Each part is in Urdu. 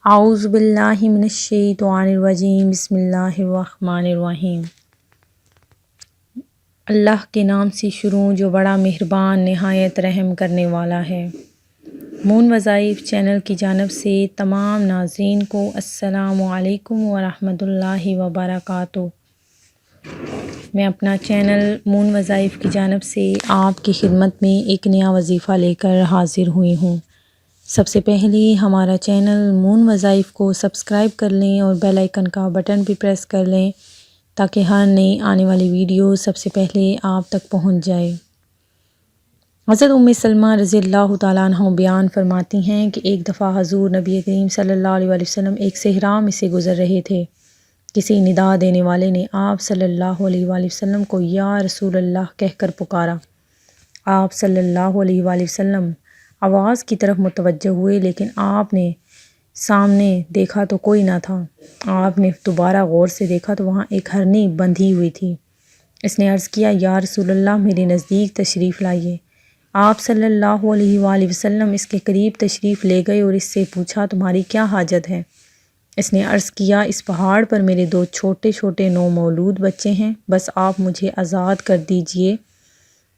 اعوذ باللہ من الشیطان الرجیم بسم اللہ الرحمن الرحیم۔ اللہ کے نام سے شروع جو بڑا مہربان نہایت رحم کرنے والا ہے۔ مون وظائف چینل کی جانب سے تمام ناظرین کو السلام علیکم ورحمۃ اللہ وبرکاتہ۔ میں اپنا چینل مون وظائف کی جانب سے آپ کی خدمت میں ایک نیا وظیفہ لے کر حاضر ہوئی ہوں۔ سب سے پہلے ہمارا چینل مون وظائف کو سبسکرائب کر لیں اور بیل آئیکن کا بٹن بھی پریس کر لیں تاکہ ہر نئی آنے والی ویڈیو سب سے پہلے آپ تک پہنچ جائے۔ حضرت ام سلمہ رضی اللہ تعالیٰ عنہ بیان فرماتی ہیں کہ ایک دفعہ حضور نبی کریم صلی اللہ علیہ وسلم ایک صحرا میں سے گزر رہے تھے۔ کسی ندا دینے والے نے آپ صلی اللہ علیہ وسلم کو یا رسول اللہ کہہ کر پکارا۔ آپ صلی اللہ علیہ وسلم آواز کی طرف متوجہ ہوئے لیکن آپ نے سامنے دیکھا تو کوئی نہ تھا۔ آپ نے دوبارہ غور سے دیکھا تو وہاں ایک ہرنی بندھی ہوئی تھی۔ اس نے عرض کیا یا رسول اللہ میرے نزدیک تشریف لائیے۔ آپ صلی اللہ علیہ وسلم اس کے قریب تشریف لے گئے اور اس سے پوچھا تمہاری کیا حاجت ہے؟ اس نے عرض کیا اس پہاڑ پر میرے دو چھوٹے چھوٹے نومولود بچے ہیں، بس آپ مجھے آزاد کر دیجئے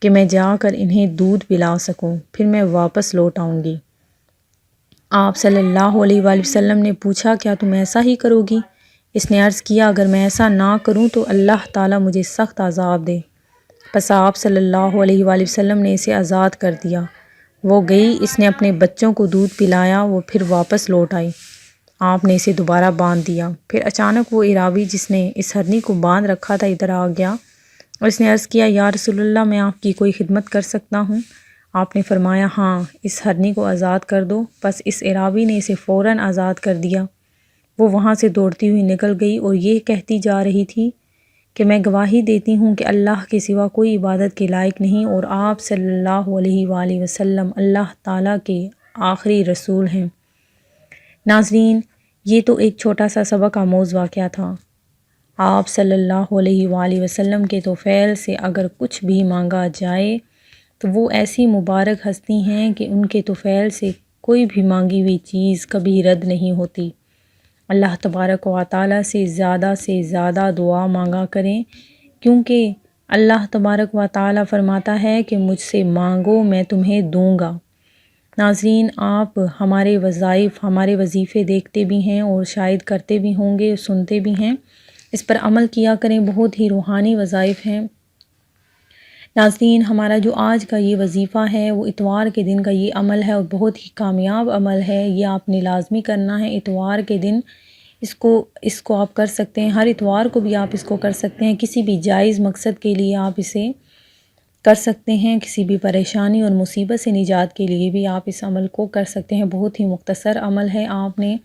کہ میں جا کر انہیں دودھ پلا سکوں، پھر میں واپس لوٹ آؤں گی۔ آپ صلی اللہ علیہ وسلم نے پوچھا کیا تم ایسا ہی کرو گی؟ اس نے عرض کیا اگر میں ایسا نہ کروں تو اللہ تعالیٰ مجھے سخت عذاب دے۔ پس آپ صلی اللہ علیہ وسلم نے اسے آزاد کر دیا۔ وہ گئی، اس نے اپنے بچوں کو دودھ پلایا، وہ پھر واپس لوٹ آئی۔ آپ نے اسے دوبارہ باندھ دیا۔ پھر اچانک وہ عراوی جس نے اس ہرنی کو باندھ رکھا تھا ادھر آ گیا اور اس نے عرض کیا یا رسول اللہ میں آپ کی کوئی خدمت کر سکتا ہوں؟ آپ نے فرمایا ہاں، اس ہرنی کو آزاد کر دو۔ پس اس عراوی نے اسے فوراً آزاد کر دیا۔ وہ وہاں سے دوڑتی ہوئی نکل گئی اور یہ کہتی جا رہی تھی کہ میں گواہی دیتی ہوں کہ اللہ کے سوا کوئی عبادت کے لائق نہیں اور آپ صلی اللہ علیہ وسلم اللہ تعالیٰ کے آخری رسول ہیں۔ ناظرین، یہ تو ایک چھوٹا سا سبق آموز واقعہ تھا۔ آپ صلی اللہ علیہ وسلم کے طفیل سے اگر کچھ بھی مانگا جائے تو وہ ایسی مبارک ہستی ہیں کہ ان کے طفیل سے کوئی بھی مانگی ہوئی چیز کبھی رد نہیں ہوتی۔ اللہ تبارک و تعالیٰ سے زیادہ دعا مانگا کریں کیونکہ اللہ تبارک و تعالیٰ فرماتا ہے کہ مجھ سے مانگو میں تمہیں دوں گا۔ ناظرین، آپ ہمارے وظائف ہمارے وظیفے دیکھتے بھی ہیں اور شاید کرتے بھی ہوں گے، سنتے بھی ہیں، اس پر عمل کیا کریں، بہت ہی روحانی وظائف ہیں۔ ناظرین، ہمارا جو آج کا یہ وظیفہ ہے وہ اتوار کے دن کا یہ عمل ہے اور بہت ہی کامیاب عمل ہے۔ یہ آپ نے لازمی کرنا ہے اتوار کے دن۔ اس کو آپ کر سکتے ہیں، ہر اتوار کو بھی آپ اس کو کر سکتے ہیں، کسی بھی جائز مقصد کے لیے آپ اسے کر سکتے ہیں، کسی بھی پریشانی اور مصیبت سے نجات کے لیے بھی آپ اس عمل کو کر سکتے ہیں۔ بہت ہی مختصر عمل ہے، آپ نے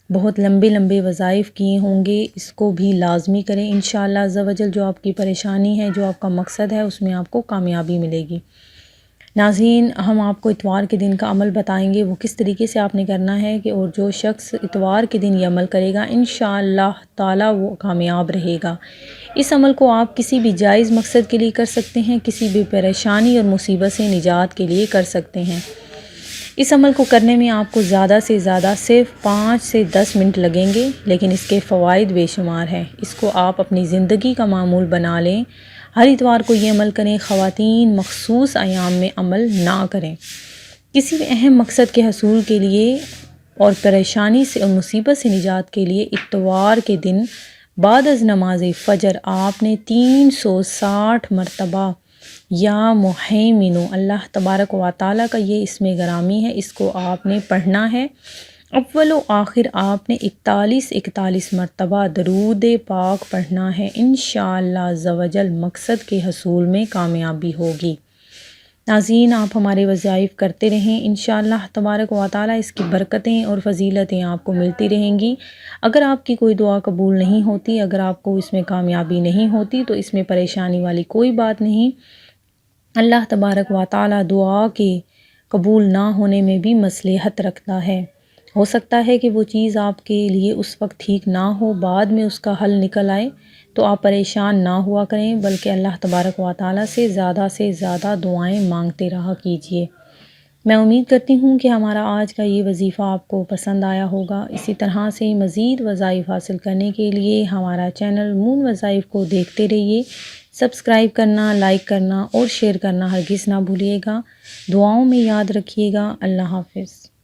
بہت لمبے وظائف کیے ہوں گے، اس کو بھی لازمی کریں۔ انشاءاللہ عز و جل جو آپ کی پریشانی ہے، جو آپ کا مقصد ہے، اس میں آپ کو کامیابی ملے گی۔ ناظرین، ہم آپ کو اتوار کے دن کا عمل بتائیں گے، وہ کس طریقے سے آپ نے کرنا ہے کہ اور جو شخص اتوار کے دن یہ عمل کرے گا انشاءاللہ تعالیٰ وہ کامیاب رہے گا۔ اس عمل کو آپ کسی بھی جائز مقصد کے لیے کر سکتے ہیں، کسی بھی پریشانی اور مصیبت سے نجات کے لیے کر سکتے ہیں۔ اس عمل کو کرنے میں آپ کو زیادہ سے زیادہ صرف 5 سے 10 منٹ لگیں گے، لیکن اس کے فوائد بے شمار ہیں۔ اس کو آپ اپنی زندگی کا معمول بنا لیں، ہر اتوار کو یہ عمل کریں۔ خواتین مخصوص ایام میں عمل نہ کریں۔ کسی بھی اہم مقصد کے حصول کے لیے اور پریشانی سے اور مصیبت سے نجات کے لیے اتوار کے دن بعد از نماز فجر آپ نے 360 مرتبہ یا مہیمنو اللہ تبارک و تعالیٰ کا یہ اسم گرامی ہے، اس کو آپ نے پڑھنا ہے۔ اول و آخر آپ نے 41 مرتبہ درود پاک پڑھنا ہے۔ انشاءاللہ عز و جل مقصد کے حصول میں کامیابی ہوگی۔ ناظرین، آپ ہمارے وظائف کرتے رہیں، انشاءاللہ تبارک و تعالیٰ اس کی برکتیں اور فضیلتیں آپ کو ملتی رہیں گی۔ اگر آپ کی کوئی دعا قبول نہیں ہوتی، اگر آپ کو اس میں کامیابی نہیں ہوتی تو اس میں پریشانی والی کوئی بات نہیں۔ اللہ تبارک و تعالیٰ دعا کے قبول نہ ہونے میں بھی مصلحت رکھتا ہے۔ ہو سکتا ہے کہ وہ چیز آپ کے لیے اس وقت ٹھیک نہ ہو، بعد میں اس کا حل نکل آئے، تو آپ پریشان نہ ہوا کریں بلکہ اللہ تبارک و تعالیٰ سے زیادہ دعائیں مانگتے رہا کیجیے۔ میں امید کرتی ہوں کہ ہمارا آج کا یہ وظیفہ آپ کو پسند آیا ہوگا۔ اسی طرح سے مزید وظائف حاصل کرنے کے لیے ہمارا چینل مون وظائف کو دیکھتے رہیے۔ سبسکرائب کرنا، لائک کرنا اور شیئر کرنا ہرگز نہ بھولیے گا۔ دعاؤں میں یاد رکھیے گا۔ اللہ حافظ۔